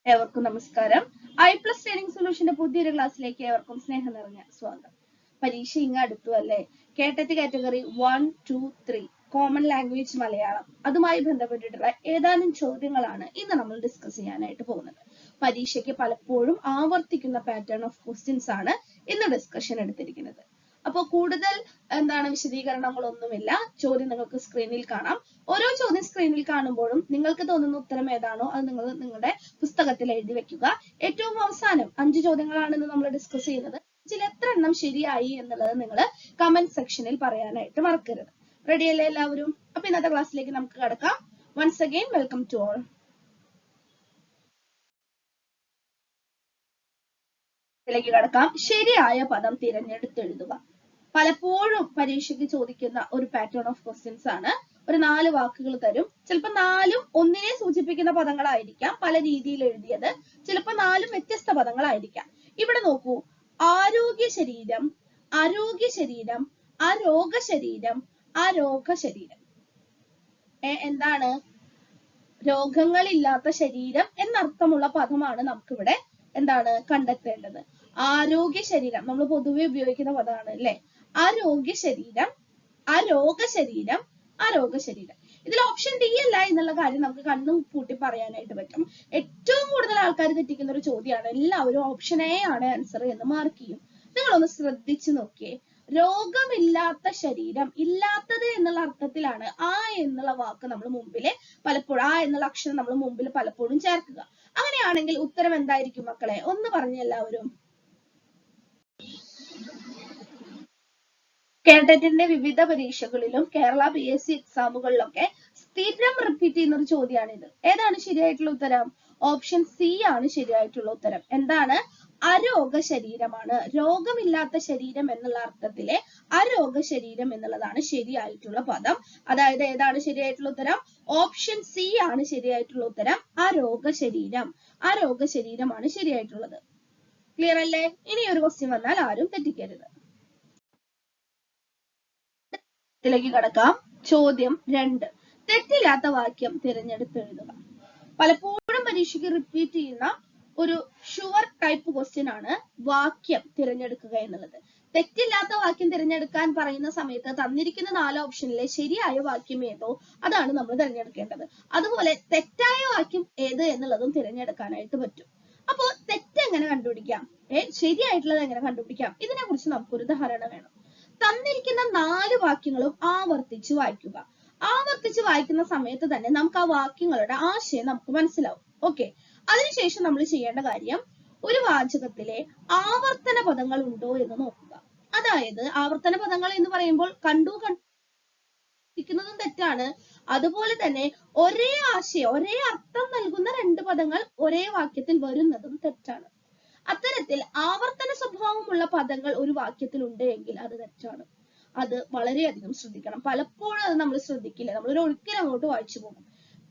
ഏവർക്കും നമസ്കാരം. I+ training സൊല്യൂഷന്റെ പുതിയൊരു ക്ലാസ്സിലേക്ക് ഏവർക്കും സ്നേഹം നിറഞ്ഞ സ്വാഗതം. പരീക്ഷ ഇങ്ങ് അടുത്തു അല്ലേ? കേട്ടറ്റ് കാറ്റഗറി 1, 2, 3 കോമൺ ലാംഗ്വേജ് മലയാളം അതുമായി ബന്ധപ്പെട്ടിട്ടുള്ള ഏതാനും ചോദ്യങ്ങളാണ് ഇന്ന് നമ്മൾ ഡിസ്കസ് ചെയ്യാനായിട്ട് പോകുന്നത്. പരീക്ഷയ്ക്ക് പലപ്പോഴും ആവർത്തിക്കുന്ന പാറ്റേൺ ഓഫ് ക്വസ്റ്റ്യൻസ് ആണ് ഇന്ന് ഡിസ്കഷൻ എടുത്തിരിക്കുന്നത്. അപ്പോൾ കൂടുതൽ വിശദീകരണങ്ങളൊന്നുമില്ല. ചോദ്യം നിങ്ങൾക്ക് സ്ക്രീനിൽ കാണാം. ഓരോ ചോദ്യം സ്ക്രീനിൽ കാണുമ്പോഴും നിങ്ങൾക്ക് തോന്നുന്ന ഉത്തരം ഏതാണോ അത് നിങ്ങൾ നിങ്ങളുടെ പുസ്തകത്തിൽ എഴുതി വെക്കുക. ഏറ്റവും അവസാനം 5 ചോദ്യങ്ങളാണ് ഇന്ന് നമ്മൾ ഡിസ്കസ് ചെയ്യുന്നത്. ഇതിൽ എത്ര എണ്ണം ശരിയായി എന്നുള്ളത് നിങ്ങൾ കമന്റ് സെക്ഷനിൽ പറയാനായിട്ട് മറക്കരുത്. റെഡി അല്ലേ എല്ലാവരും? അപ്പൊ ഇന്നത്തെ ക്ലാസ്സിലേക്ക് നമുക്ക് കടക്കാം. Once again welcome to all. ഇതിലേക്ക് കടക്കാം. ശരിയായ പദം തിരഞ്ഞെടുത്തെഴുതുക. പലപ്പോഴും പരീക്ഷയ്ക്ക് ചോദിക്കുന്ന ഒരു പാറ്റേൺ ഓഫ് ക്വസ്റ്റ്യൻസ് ആണ്. ഒരു 4 വാക്കുകൾ തരും. ചിലപ്പോൾ 4ഉം ഒന്നിനെ സൂചിപ്പിക്കുന്ന പദങ്ങളായിരിക്കാം പല രീതിയിൽ എഴുതിയത്. ചിലപ്പോൾ 4ഉം വ്യത്യസ്ത പദങ്ങളായിരിക്കാം. ഇവിടെ നോക്കൂ, ആരോഗ്യ ശരീരം, അരോഗ്യ ശരീരം, അരോഗ ശരീരം, അരോഗ ശരീരം. എന്താണ്? രോഗങ്ങളില്ലാത്ത ശരീരം എന്നർത്ഥമുള്ള പദമാണ് നമുക്കിവിടെ കണ്ടെത്തേണ്ടത്. ആരോഗ്യ ശരീരം നമ്മൾ പൊതുവെ ഉപയോഗിക്കുന്ന പദമാണ് അല്ലെ? ആരോഗ്യ ശരീരം, അരോഗ ശരീരം, അരോഗ ശരീരം. ഇതിൽ ഓപ്ഷൻ ഡി അല്ല എന്നുള്ള കാര്യം നമുക്ക് കണ്ണും പൂട്ടി പറയാനായിട്ട് പറ്റും. ഏറ്റവും കൂടുതൽ ആൾക്കാർ തെറ്റിക്കുന്ന ഒരു ചോദ്യമാണ്. എല്ലാവരും ഓപ്ഷൻ എ ആണ് ആൻസർ എന്ന് മാർക്ക് ചെയ്യും. നിങ്ങളൊന്ന് ശ്രദ്ധിച്ചു നോക്കിയേ. രോഗമില്ലാത്ത ശരീരം, ഇല്ലാത്തത് എന്നുള്ള അർത്ഥത്തിലാണ് ആ എന്നുള്ള വാക്ക് നമ്മൾ മുമ്പില് പലപ്പോഴും, ആ എന്നുള്ള അക്ഷരം നമ്മൾ മുമ്പിൽ പലപ്പോഴും ചേർക്കുക. അങ്ങനെയാണെങ്കിൽ ഉത്തരം എന്തായിരിക്കും മക്കളെ? ഒന്ന് പറഞ്ഞ എല്ലാവരും. കേട്ടറ്റിന്റെ വിവിധ പരീക്ഷകളിലും കേരള PSC എക്സാമുകളിലൊക്കെ സ്ഥിരം റിപ്പീറ്റ് ചെയ്യുന്ന ഒരു ചോദ്യമാണിത്. ഏതാണ് ശരിയായിട്ടുള്ള ഉത്തരം? ഓപ്ഷൻ സി ആണ് ശരിയായിട്ടുള്ള ഉത്തരം. എന്താണ്? അരോഗ ശരീരമാണ്. രോഗമില്ലാത്ത ശരീരം എന്നുള്ള അർത്ഥത്തിലെ അരോഗ ശരീരം എന്നുള്ളതാണ് ശരിയായിട്ടുള്ള പദം. അതായത് ഏതാണ് ശരിയായിട്ടുള്ള ഉത്തരം? ഓപ്ഷൻ സി ആണ് ശരിയായിട്ടുള്ള ഉത്തരം. അരോഗ ശരീരം, അരോഗ ശരീരമാണ് ശരിയായിട്ടുള്ളത്. ക്ലിയർ അല്ലേ? ഇനി ഒരു ക്വസ്റ്റ്യൻ വന്നാൽ ആരും തെറ്റിക്കരുത്. ിലേക്ക് കടക്കാം. ചോദ്യം 2. തെറ്റില്ലാത്ത വാക്യം തിരഞ്ഞെടുത്തെഴുതുക. പലപ്പോഴും പരീക്ഷയ്ക്ക് റിപ്പീറ്റ് ചെയ്യുന്ന ഒരു ഷുവർ ടൈപ്പ് ക്വസ്റ്റ്യൻ ആണ് വാക്യം തിരഞ്ഞെടുക്കുക എന്നുള്ളത്. തെറ്റില്ലാത്ത വാക്യം തിരഞ്ഞെടുക്കാൻ പറയുന്ന സമയത്ത് തന്നിരിക്കുന്ന 4 ഓപ്ഷനിലെ ശരിയായ വാക്യം ഏതോ അതാണ് നമ്മൾ തിരഞ്ഞെടുക്കേണ്ടത്. അതുപോലെ തെറ്റായ വാക്യം ഏത് എന്നുള്ളതും തിരഞ്ഞെടുക്കാനായിട്ട് പറ്റും. അപ്പോൾ തെറ്റ് എങ്ങനെ കണ്ടുപിടിക്കാം, ശരിയായിട്ടുള്ളത് എങ്ങനെ കണ്ടുപിടിക്കാം, ഇതിനെ കുറിച്ച് നമുക്കൊരു ധാരണ വേണം. തന്നിരിക്കുന്ന 4 വാക്യങ്ങളും ആവർത്തിച്ച് വായിക്കുക. ആവർത്തിച്ച് വായിക്കുന്ന സമയത്ത് തന്നെ നമുക്ക് ആ വാക്യങ്ങളുടെ ആശയം നമുക്ക് മനസ്സിലാവും. ഓക്കെ, അതിനുശേഷം നമ്മൾ ചെയ്യേണ്ട കാര്യം ഒരു വാചകത്തിലെ ആവർത്തന പദങ്ങൾ ഉണ്ടോ എന്ന് നോക്കുക. അതായത് ആവർത്തന പദങ്ങൾ എന്ന് പറയുമ്പോൾ കണ്ടിരിക്കുന്നതും തെറ്റാണ്. അതുപോലെ തന്നെ ഒരേ ആശയം, ഒരേ അർത്ഥം നൽകുന്ന 2 പദങ്ങൾ ഒരേ വാക്യത്തിൽ വരുന്നതും തെറ്റാണ്. അത്തരത്തിൽ ആവർത്തന സ്വഭാവമുള്ള പദങ്ങൾ ഒരു വാക്യത്തിൽ ഉണ്ട് എങ്കിൽ അത് തെറ്റാണ്. അത് വളരെയധികം ശ്രദ്ധിക്കണം. പലപ്പോഴും അത് നമ്മൾ ശ്രദ്ധിക്കില്ല, നമ്മളൊരു ഒഴുക്കിൽ അങ്ങോട്ട് വായിച്ചു പോകും.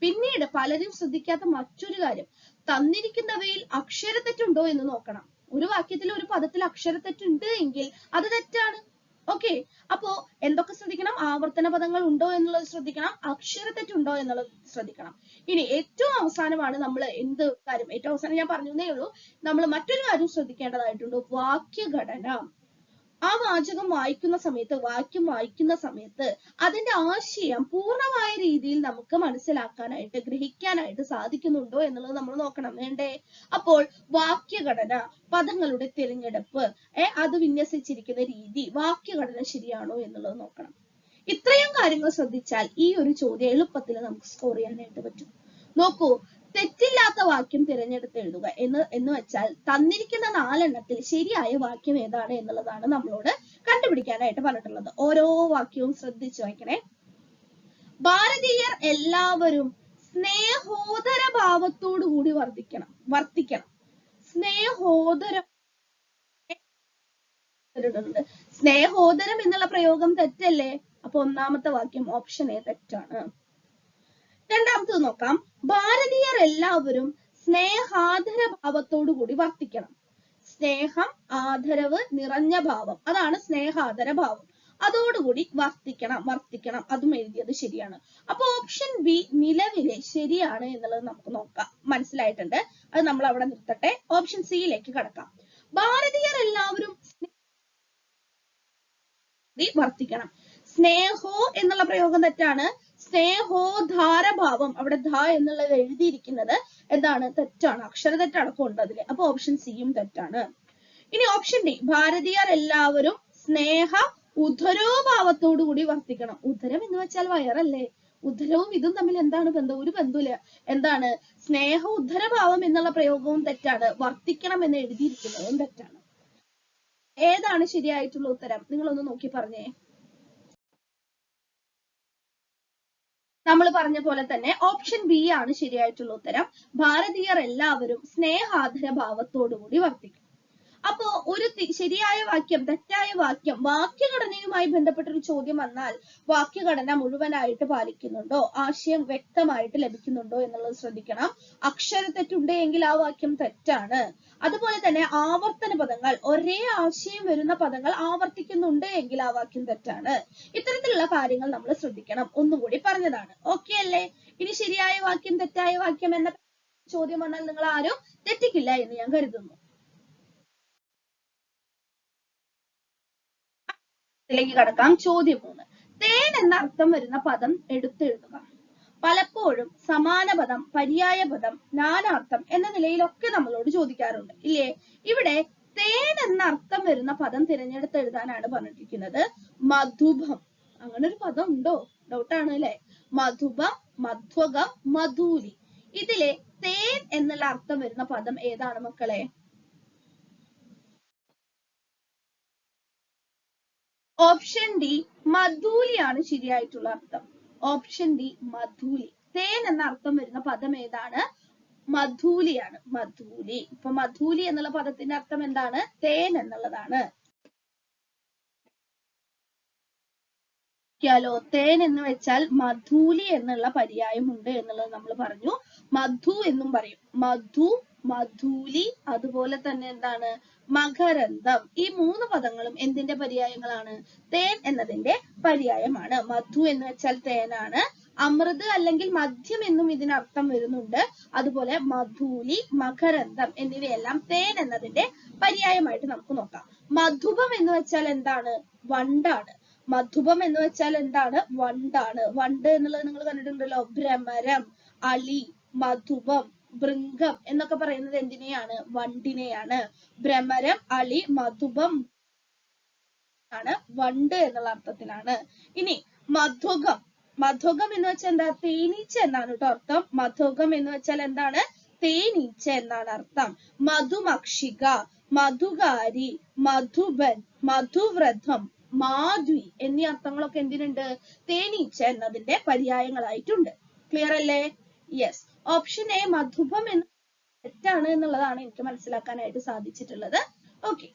പിന്നീട് പലരും ശ്രദ്ധിക്കാത്ത മറ്റൊരു കാര്യം, തന്നിരിക്കുന്നവയിൽ അക്ഷരത്തെറ്റുണ്ടോ എന്ന് നോക്കണം. ഒരു വാക്യത്തിൽ ഒരു പദത്തിൽ അക്ഷരത്തെറ്റുണ്ട് എങ്കിൽ അത് തെറ്റാണ്. ഓക്കെ, അപ്പോ എന്തൊക്കെ ശ്രദ്ധിക്കണം? ആവർത്തന പദങ്ങൾ ഉണ്ടോ എന്നുള്ളത് ശ്രദ്ധിക്കണം, അക്ഷരത്തെറ്റുണ്ടോ എന്നുള്ളത് ശ്രദ്ധിക്കണം. ഇനി ഏറ്റവും അവസാനമാണ് നമ്മൾ എന്ത് കാര്യം, ഏറ്റവും അവസാനം ഞാൻ പറഞ്ഞേ ഉള്ളൂ, നമ്മൾ മറ്റൊരു കാര്യം ശ്രദ്ധിക്കേണ്ടതായിട്ടുണ്ട്. വാക്യഘടന. ആ വാചകം വായിക്കുന്ന സമയത്ത്, വാക്യം വായിക്കുന്ന സമയത്ത് അതിന്റെ ആശയം പൂർണ്ണമായ രീതിയിൽ നമുക്ക് മനസ്സിലാക്കാനായിട്ട്, ഗ്രഹിക്കാനായിട്ട് സാധിക്കുന്നുണ്ടോ എന്നുള്ളത് നമ്മൾ നോക്കണം. വേണ്ടേ? അപ്പോൾ വാക്യഘടന, പദങ്ങളുടെ തിരഞ്ഞെടുപ്പ്, അത് വിന്യസിച്ചിരിക്കുന്ന രീതി, വാക്യഘടന ശരിയാണോ എന്നുള്ളത് നോക്കണം. ഇത്രയും കാര്യങ്ങൾ ശ്രദ്ധിച്ചാൽ ഈ ഒരു ചോദ്യം എളുപ്പത്തിൽ നമുക്ക് സ്കോർ ചെയ്യാനായിട്ട് പറ്റും. നോക്കൂ, തെറ്റില്ലാത്ത വാക്യം തിരഞ്ഞെടുത്ത് എഴുതുക എന്ന് വെച്ചാൽ തന്നിരിക്കുന്ന 4 എണ്ണത്തിൽ ശരിയായ വാക്യം ഏതാണ് എന്നുള്ളതാണ് നമ്മളോട് കണ്ടുപിടിക്കാനായിട്ട് പറഞ്ഞിട്ടുള്ളത്. ഓരോ വാക്യവും ശ്രദ്ധിച്ചു വായിക്കണേ. ഭാരതീയർ എല്ലാവരും സ്നേഹോദര ഭാവത്തോടു കൂടി വർത്തിക്കണം. സ്നേഹോദരം സ്നേഹോദരം എന്നുള്ള പ്രയോഗം തെറ്റല്ലേ? അപ്പൊ ഒന്നാമത്തെ വാക്യം ഓപ്ഷൻ എ തെറ്റാണ്. രണ്ടാമത്തത് നോക്കാം. ഭാരതീയർ എല്ലാവരും സ്നേഹാദര ഭാവത്തോടു കൂടി വർത്തിക്കണം. സ്നേഹം, ആദരവ് നിറഞ്ഞ ഭാവം, അതാണ് സ്നേഹാദര ഭാവം. അതോടുകൂടി വർത്തിക്കണം അതും എഴുതിയത് ശരിയാണ്. അപ്പൊ ഓപ്ഷൻ ബി നിലവിലെ ശരിയാണ് എന്നുള്ളത് നമുക്ക് നോക്കാം. മനസ്സിലായിട്ടുണ്ട്? അത് നമ്മൾ അവിടെ നിർത്തട്ടെ. ഓപ്ഷൻ സിയിലേക്ക് കടക്കാം. ഭാരതീയർ എല്ലാവരും വർത്തിക്കണം. സ്നേഹോ എന്നുള്ള പ്രയോഗം തെറ്റാണ്. സ്നേഹോധാരഭാവം, അവിടെ ധ എന്നുള്ളത് എഴുതിയിരിക്കുന്നത് എന്താണ്? തെറ്റാണ്. അക്ഷര തെറ്റടക്കം ഉണ്ട് അതില്. അപ്പൊ ഓപ്ഷൻ സിയും തെറ്റാണ്. ഇനി ഓപ്ഷൻ ഡി ഭാരതീയർ എല്ലാവരും സ്നേഹ ഉദരോഭാവത്തോടു കൂടി വർത്തിക്കണം. ഉദരം എന്ന് വെച്ചാൽ വയറല്ലേ? ഉദരവും ഇതും തമ്മിൽ എന്താണ് ബന്ധം? ഒരു ബന്ധമില്ല. എന്താണ്? സ്നേഹ ഉദരഭാവം എന്നുള്ള പ്രയോഗവും തെറ്റാണ്. വർത്തിക്കണം എന്ന് എഴുതിയിരിക്കുന്നതും തെറ്റാണ്. ഏതാണ് ശരിയായിട്ടുള്ള ഉത്തരം? നിങ്ങളൊന്ന് നോക്കി പറഞ്ഞേ. നമ്മൾ പറഞ്ഞ പോലെ തന്നെ ഓപ്ഷൻ ബി ആണ് ശരിയായിട്ടുള്ള ഉത്തരം. ഭാരതീയർ എല്ലാവരും സ്നേഹാദര ഭാവത്തോടുകൂടി വർത്തിക്കും. അപ്പോ ഒരു ശരിയായ വാക്യം, തെറ്റായ വാക്യം, വാക്യഘടനയുമായി ബന്ധപ്പെട്ട ഒരു ചോദ്യം വന്നാൽ വാക്യഘടന മുഴുവനായിട്ട് പാലിക്കുന്നുണ്ടോ, ആശയം വ്യക്തമായിട്ട് ലഭിക്കുന്നുണ്ടോ എന്നുള്ളത് ശ്രദ്ധിക്കണം. അക്ഷരത്തെറ്റുണ്ടെങ്കിൽ ആ വാക്യം തെറ്റാണ്. അതുപോലെ തന്നെ ആവർത്തന പദങ്ങൾ, ഒരേ ആശയം വരുന്ന പദങ്ങൾ ആവർത്തിക്കുന്നുണ്ട് എങ്കിൽ ആ വാക്യം തെറ്റാണ്. ഇത്തരത്തിലുള്ള കാര്യങ്ങൾ നമ്മൾ ശ്രദ്ധിക്കണം. ഒന്നുകൂടി പറഞ്ഞതാണ്. ഓക്കെ അല്ലേ? ഇനി ശരിയായ വാക്യം, തെറ്റായ വാക്യം എന്ന ചോദ്യം വന്നാൽ നിങ്ങൾ ആരും തെറ്റിക്കില്ല എന്ന് ഞാൻ കരുതുന്നു. ിലേക്ക് കടക്കാം. ചോദ്യം 3. തേൻ എന്ന അർത്ഥം വരുന്ന പദം എടുത്തെഴുതുക. പലപ്പോഴും സമാന പദം, പര്യായ പദം, നാനാർത്ഥം എന്ന നിലയിലൊക്കെ നമ്മളോട് ചോദിക്കാറുണ്ട് ഇല്ലേ? ഇവിടെ തേൻ എന്ന അർത്ഥം വരുന്ന പദം തിരഞ്ഞെടുത്ത് എഴുതാനാണ് പറഞ്ഞിരിക്കുന്നത്. മധുഭം, അങ്ങനെ ഒരു പദം ഉണ്ടോ? ഡൗട്ടാണ് അല്ലെ? മധുഭം, മധ്വകം, മധൂലി. ഇതിലെ തേൻ എന്നുള്ള അർത്ഥം വരുന്ന പദം ഏതാണ് മക്കളെ? ഓപ്ഷൻ ഡി മധൂലിയാണ് ശരിയായിട്ടുള്ള അർത്ഥം. ഓപ്ഷൻ ഡി മധൂലി. തേൻ എന്ന അർത്ഥം വരുന്ന പദം ഏതാണ്? മധൂലിയാണ്. മധൂലി. ഇപ്പൊ മധൂലി എന്നുള്ള പദത്തിന്റെ അർത്ഥം എന്താണ്? തേൻ എന്നുള്ളതാണ്. തേൻ എന്ന് വെച്ചാൽ മധൂലി എന്നുള്ള പര്യായം ഉണ്ട് എന്നുള്ളത് നമ്മൾ പറഞ്ഞു. മധു എന്നും പറയും. മധു, മധൂലി, അതുപോലെ തന്നെ എന്താണ്? മകരന്തം. ഈ 3 പദങ്ങളും എന്തിന്റെ പര്യായങ്ങളാണ്? തേൻ എന്നതിന്റെ പര്യായമാണ്. മധു എന്ന് വെച്ചാൽ തേനാണ്. അമൃത് അല്ലെങ്കിൽ മദ്യം എന്നും ഇതിനർത്ഥം വരുന്നുണ്ട്. അതുപോലെ മധൂലി, മകരന്തം എന്നിവയെല്ലാം തേൻ എന്നതിന്റെ പര്യായമായിട്ട് നമുക്ക് നോക്കാം. മധുപം എന്ന് വെച്ചാൽ എന്താണ്? വണ്ടാണ്. മധുപം എന്ന് വെച്ചാൽ എന്താണ്? വണ്ടാണ്. വണ്ട് എന്നുള്ളത് നിങ്ങൾ കണ്ടിട്ടുണ്ടല്ലോ. ഭ്രമരം, അളി, മധുപം, ഭൃംഗം എന്നൊക്കെ പറയുന്നത് എന്തിനെയാണ്? വണ്ടിനെയാണ്. ഭ്രമരം, അളി, മധുപം ആണ് വണ്ട് എന്നുള്ള അർത്ഥത്തിലാണ്. ഇനി മധുകം. മധുകം എന്ന് വെച്ചാൽ എന്താ? തേനീച്ച എന്നാണ് കേട്ടോ അർത്ഥം. മധുകം എന്ന് വെച്ചാൽ എന്താണ്? തേനീച്ച എന്നാണ് അർത്ഥം. മധുമക്ഷിക, മധുകാരി, മധുബൻ, മധുവ്രതം, മാധുരി എന്നീ അർത്ഥങ്ങളൊക്കെ എന്തിനുണ്ട്? തേനീച്ച എന്നതിന്റെ പര്യായങ്ങളായിട്ടുണ്ട്. ക്ലിയർ അല്ലേ? യെസ്. ഓപ്ഷൻ എ മധുപം എന്ന് തെറ്റാണ് എന്നുള്ളതാണ് എനിക്ക് മനസ്സിലാക്കാനായിട്ട് സാധിച്ചിട്ടുള്ളത്. ഓക്കെ,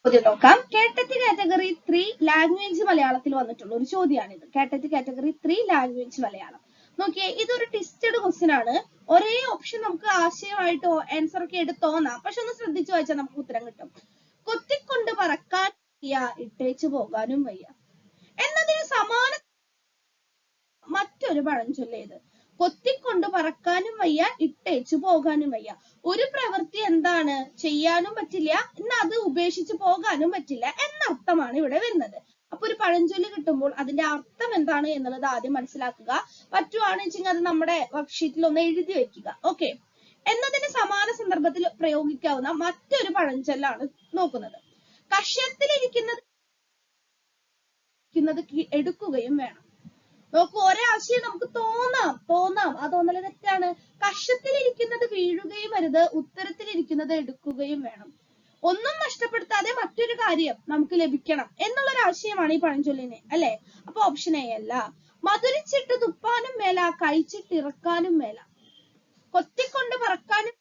ചോദ്യം നോക്കാം. കേട്ടറ്റ് കാറ്റഗറി 3 ലാംഗ്വേജ് മലയാളത്തിൽ വന്നിട്ടുള്ള ഒരു ചോദ്യമാണിത്. കേട്ടറ്റ് കാറ്റഗറി 3 ലാംഗ്വേജ് മലയാളം. നോക്കിയേ, ഇതൊരു ടെസ്റ്റഡ് ക്വസ്റ്റ്യൻ ആണ്. ഒരേ ഓപ്ഷൻ നമുക്ക് ആശയമായിട്ട് ആൻസർ ഒക്കെ എടുത്ത് തോന്നാം. പക്ഷെ ഒന്ന് ശ്രദ്ധിച്ചു വായിച്ചാൽ നമുക്ക് ഉത്തരം കിട്ടും. കൊത്തിക്കൊണ്ട് പറക്കാൻ വയ്യ, ഇട്ടേച്ചു പോകാനും വയ്യ എന്നതിന് സമാന മറ്റൊരു പഴഞ്ചൊല്ലേത്? കൊത്തിക്കൊണ്ട് പറക്കാനും വയ്യ, ഇട്ടേച്ചു പോകാനും വയ്യ. ഒരു പ്രവൃത്തി എന്താണ്? ചെയ്യാനും പറ്റില്ല, എന്നാൽ അത് ഉപേക്ഷിച്ച് പോകാനും പറ്റില്ല എന്ന അർത്ഥമാണ് ഇവിടെ വരുന്നത്. അപ്പൊ ഒരു പഴഞ്ചൊല്ല് കിട്ടുമ്പോൾ അതിന്റെ അർത്ഥം എന്താണ് എന്നുള്ളത് ആദ്യം മനസ്സിലാക്കുക. പറ്റുവാണെന്ന് അത് നമ്മുടെ വർക്ക്ഷീറ്റിൽ ഒന്ന് എഴുതി വെക്കുക. ഓക്കെ. എന്നതിന് സമാന സന്ദർഭത്തിൽ പ്രയോഗിക്കാവുന്ന മറ്റൊരു പഴഞ്ചൊല്ലാണ് നോക്കുന്നത്. കഷ്യത്തിലിരിക്കുന്നത് എടുക്കുകയും വേണം. നോക്കൂ, ഒരാശയം നമുക്ക് തോന്നാം, ആ തോന്നല് തെറ്റാണ്. കക്ഷത്തിലിരിക്കുന്നത് വീഴുകയും അരുത്, ഉത്തരത്തിലിരിക്കുന്നത് എടുക്കുകയും വേണം. ഒന്നും നഷ്ടപ്പെടുത്താതെ മറ്റൊരു കാര്യം നമുക്ക് ലഭിക്കണം എന്നുള്ളൊരാശയമാണ് ഈ പഴഞ്ചൊല്ലിന്, അല്ലെ? അപ്പൊ ഓപ്ഷൻ എ അല്ല. മധുരിച്ചിട്ട് തുപ്പാനും മേല, കഴിച്ചിട്ട് ഇറക്കാനും മേല. കൊത്തിക്കൊണ്ട് പറക്കാനും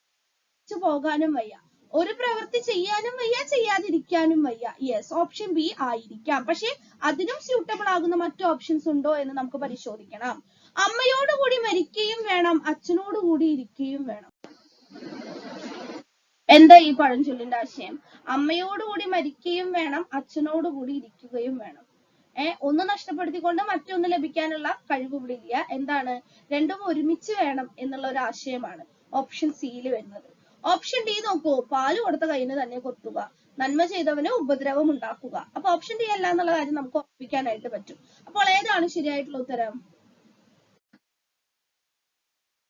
പോകാനും വയ്യ. ഒരു പ്രവൃത്തി ചെയ്യാനും വയ്യ, ചെയ്യാതിരിക്കാനും വയ്യ. യെസ്, ഓപ്ഷൻ ബി ആയിരിക്കാം. പക്ഷെ അതിനും സ്യൂട്ടബിൾ ആകുന്ന മറ്റു ഓപ്ഷൻസ് ഉണ്ടോ എന്ന് നമുക്ക് പരിശോധിക്കണം. അമ്മയോടുകൂടി മരിക്കുകയും വേണം, അച്ഛനോടുകൂടി ഇരിക്കുകയും വേണം. എന്താ ഈ പഴഞ്ചൊല്ലിന്റെ ആശയം? അമ്മയോടുകൂടി മരിക്കുകയും വേണം, അച്ഛനോടുകൂടി ഇരിക്കുകയും വേണം. ഒന്ന് നഷ്ടപ്പെടുത്തിക്കൊണ്ട് മറ്റൊന്ന് ലഭിക്കാനുള്ള കഴിവ് ഇവിടെ ഇല്ല. എന്താണ്? രണ്ടും ഒരുമിച്ച് വേണം എന്നുള്ള ഒരു ആശയമാണ് ഓപ്ഷൻ സിയിൽ വരുന്നത്. ഓപ്ഷൻ ഡി നോക്കൂ, പാല് കൊടുത്ത കൈയിന് തന്നെ കൊത്തുക, നന്മ ചെയ്തവന് ഉപദ്രവം ഉണ്ടാക്കുക. അപ്പൊ ഓപ്ഷൻ ഡി അല്ല എന്നുള്ള കാര്യം നമുക്ക് ഉറപ്പിക്കാനായിട്ട് പറ്റും. അപ്പോൾ ഏതാണ് ശരിയായിട്ടുള്ള ഉത്തരം?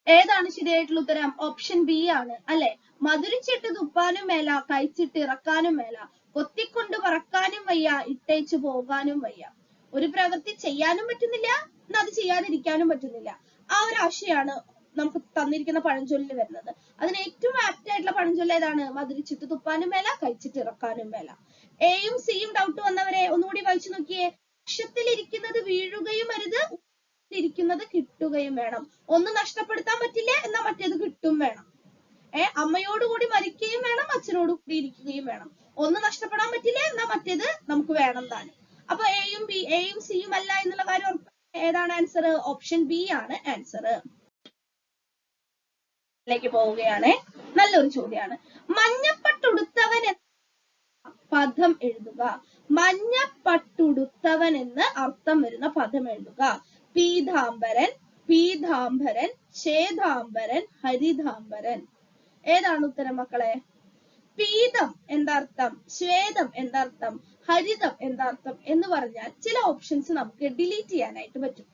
ഏതാണ് ശരിയായിട്ടുള്ള ഉത്തരം? ഓപ്ഷൻ ബി ആണ് അല്ലെ. മധുരിച്ചിട്ട് തുപ്പാനും മേല, കഴിച്ചിട്ട് ഇറക്കാനും മേല, കൊത്തിക്കൊണ്ട് പറക്കാനും വയ്യ, ഇട്ടേച്ചു പോകാനും വയ്യ. ഒരു പ്രവൃത്തി ചെയ്യാനും പറ്റുന്നില്ല, എന്നാൽ അത് ചെയ്യാതിരിക്കാനും പറ്റുന്നില്ല. ആ ഒരു ആശയമാണ് നമുക്ക് തന്നിരിക്കുന്ന പഴഞ്ചൊല്ലിൽ വരുന്നത്. അതിന് ഏറ്റവും ആപ്റ്റ് ആയിട്ടുള്ള പഴഞ്ചൊല്ല് ഏതാണ്? മധുരിച്ചിട്ട് തുപ്പാനും മേല, കഴിച്ചിട്ട് ഇറക്കാനും മേല. എയും സിയും ഡൗട്ട് വന്നവരെ ഒന്നുകൂടി വായിച്ചു നോക്കിയേ. ലക്ഷ്യത്തിലിരിക്കുന്നത് വീഴുകയും അരുത്, ഇരിക്കുന്നത് കിട്ടുകയും വേണം. ഒന്ന് നഷ്ടപ്പെടുത്താൻ പറ്റില്ല, എന്നാൽ മറ്റേത് കിട്ടും വേണം. അമ്മയോടുകൂടി മരിക്കുകയും വേണം, അച്ഛനോട് കൂടി ഇരിക്കുകയും വേണം. ഒന്ന് നഷ്ടപ്പെടാൻ പറ്റില്ല, എന്നാൽ മറ്റേത് നമുക്ക് വേണം താനും. അപ്പൊ എയും സിയും അല്ല എന്നുള്ള കാര്യം ഏതാണ് ആൻസർ? ഓപ്ഷൻ ബി ആണ് ആൻസർ. ലേക്ക് പോവുകയാണ്. നല്ലൊരു ചോദ്യമാണ്. മഞ്ഞപ്പട്ടുടുത്തവൻ പദം എഴുതുക. മഞ്ഞപ്പട്ടുടുത്തവൻ എന്ന് അർത്ഥം വരുന്ന പദം എഴുതുക. പീതാംബരൻ, പീതാംബരൻ, ശ്വേതാംബരൻ, ഹരിതാംബരൻ. ഏതാണ് ഉത്തരം മക്കളെ? പീതം എന്താർത്ഥം, ശ്വേതം എന്താർത്ഥം, ഹരിതം എന്താർത്ഥം എന്ന് പറഞ്ഞാൽ ചില ഓപ്ഷൻസ് നമുക്ക് ഡിലീറ്റ് ചെയ്യാനായിട്ട് പറ്റും.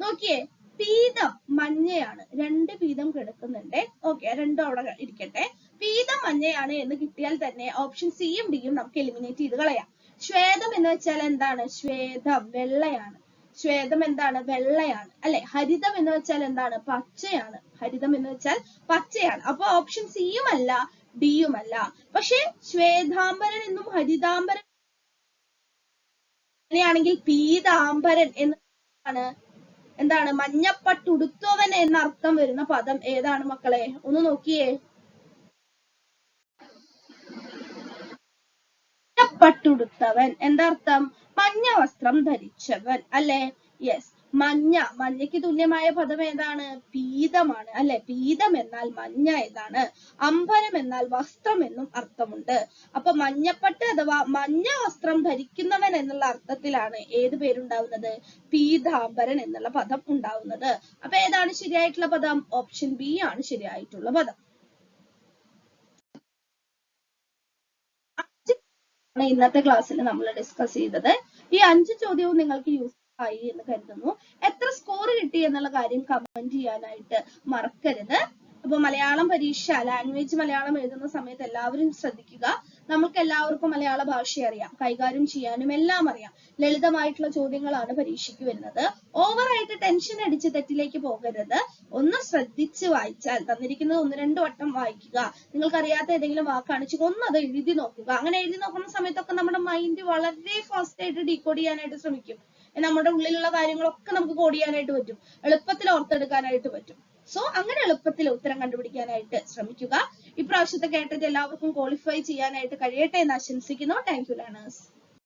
നോക്കിയേ, പീതം മഞ്ഞയാണ്, 2 പീതം കിടക്കുന്നുണ്ട്. ഓക്കെ, രണ്ടും അവിടെ ഇരിക്കട്ടെ. പീതം മഞ്ഞയാണ് എന്ന് കിട്ടിയാൽ തന്നെ ഓപ്ഷൻ സിയും ഡിയും നമുക്ക് എലിമിനേറ്റ് ചെയ്ത് കളയാം. ശ്വേതം എന്ന് വെച്ചാൽ എന്താണ്? ശ്വേതം വെള്ളയാണ്. ശ്വേതം എന്താണ്? വെള്ളയാണ് അല്ലെ. ഹരിതം എന്ന് വെച്ചാൽ എന്താണ്? പച്ചയാണ്. ഹരിതം എന്ന് വെച്ചാൽ പച്ചയാണ്. അപ്പൊ ഓപ്ഷൻ സിയും അല്ല, ഡിയും അല്ല. പക്ഷെ ശ്വേതാംബരൻ എന്നും ഹരിതാംബരൻ അങ്ങനെയാണെങ്കിൽ പീതാംബരൻ എന്നാണ് എന്താണ്? മഞ്ഞപ്പട്ടുടുത്തവൻ എന്ന അർത്ഥം വരുന്ന പദം ഏതാണ് മക്കളെ? ഒന്ന് നോക്കിയേ. മഞ്ഞപ്പട്ടുടുത്തവൻ എന്താർത്ഥം? മഞ്ഞ വസ്ത്രം ധരിച്ചവൻ അല്ലെ. യെസ്, മഞ്ഞയ്ക്ക് തുല്യമായ പദം ഏതാണ്? പീതമാണ് അല്ലെ. പീതം എന്നാൽ മഞ്ഞ എന്നാണ്. അംബരം എന്നാൽ വസ്ത്രം എന്നും അർത്ഥമുണ്ട്. അപ്പൊ മഞ്ഞപ്പട്ട് അഥവാ മഞ്ഞ വസ്ത്രം ധരിക്കുന്നവൻ എന്നുള്ള അർത്ഥത്തിലാണ് ഏത് പേരുണ്ടാവുന്നത്? പീതാംബരൻ എന്നുള്ള പദം ഉണ്ടാവുന്നത്. അപ്പൊ ഏതാണ് ശരിയായിട്ടുള്ള പദം? ഓപ്ഷൻ ബി ആണ് ശരിയായിട്ടുള്ള പദം. ഇന്നത്തെ ക്ലാസ്സിൽ നമ്മൾ ഡിസ്കസ് ചെയ്തത്. ഈ 5 ചോദ്യവും നിങ്ങൾക്ക് യൂസ് ആയി എന്ന് കരുതുന്നു. എത്ര സ്കോർ കിട്ടി എന്നുള്ള കാര്യം കമന്റ് ചെയ്യാനായിട്ട് മറക്കരുത്. അപ്പൊ മലയാളം പരീക്ഷ, ലാംഗ്വേജ് മലയാളം എഴുതുന്ന സമയത്ത് എല്ലാവരും ശ്രദ്ധിക്കുക. നമുക്ക് എല്ലാവർക്കും മലയാള ഭാഷ അറിയാം, കൈകാര്യം ചെയ്യാനും എല്ലാം അറിയാം. ലളിതമായിട്ടുള്ള ചോദ്യങ്ങളാണ് പരീക്ഷയ്ക്ക് വരുന്നത്. ഓവറായിട്ട് ടെൻഷൻ അടിച്ച് തെറ്റിലേക്ക് പോകരുത്. ഒന്ന് ശ്രദ്ധിച്ച് വായിച്ചാൽ, തന്നിരിക്കുന്നത് 1-2 വട്ടം വായിക്കുക. നിങ്ങൾക്ക് അറിയാത്ത ഏതെങ്കിലും വാക്കാണിച്ച് അത് എഴുതി നോക്കുക. അങ്ങനെ എഴുതി നോക്കുന്ന സമയത്തൊക്കെ നമ്മുടെ മൈൻഡ് വളരെ ഫാസ്റ്റ് ആയിട്ട് ഡീകോഡ് ചെയ്യാനായിട്ട് ശ്രമിക്കും. നമ്മുടെ ഉള്ളിലുള്ള കാര്യങ്ങളൊക്കെ നമുക്ക് കോഡ് ചെയ്യാനായിട്ട് പറ്റും, എളുപ്പത്തിൽ ഓർത്തെടുക്കാനായിട്ട് പറ്റും. സോ അങ്ങനെ എളുപ്പത്തിൽ ഉത്തരം കണ്ടുപിടിക്കാനായിട്ട് ശ്രമിക്കുക. ഇപ്രാവശ്യത്തെ കേട്ടിട്ട് എല്ലാവർക്കും ക്വാളിഫൈ ചെയ്യാനായിട്ട് കഴിയട്ടെ എന്ന് ആശംസിക്കുന്നു. Thank you learners.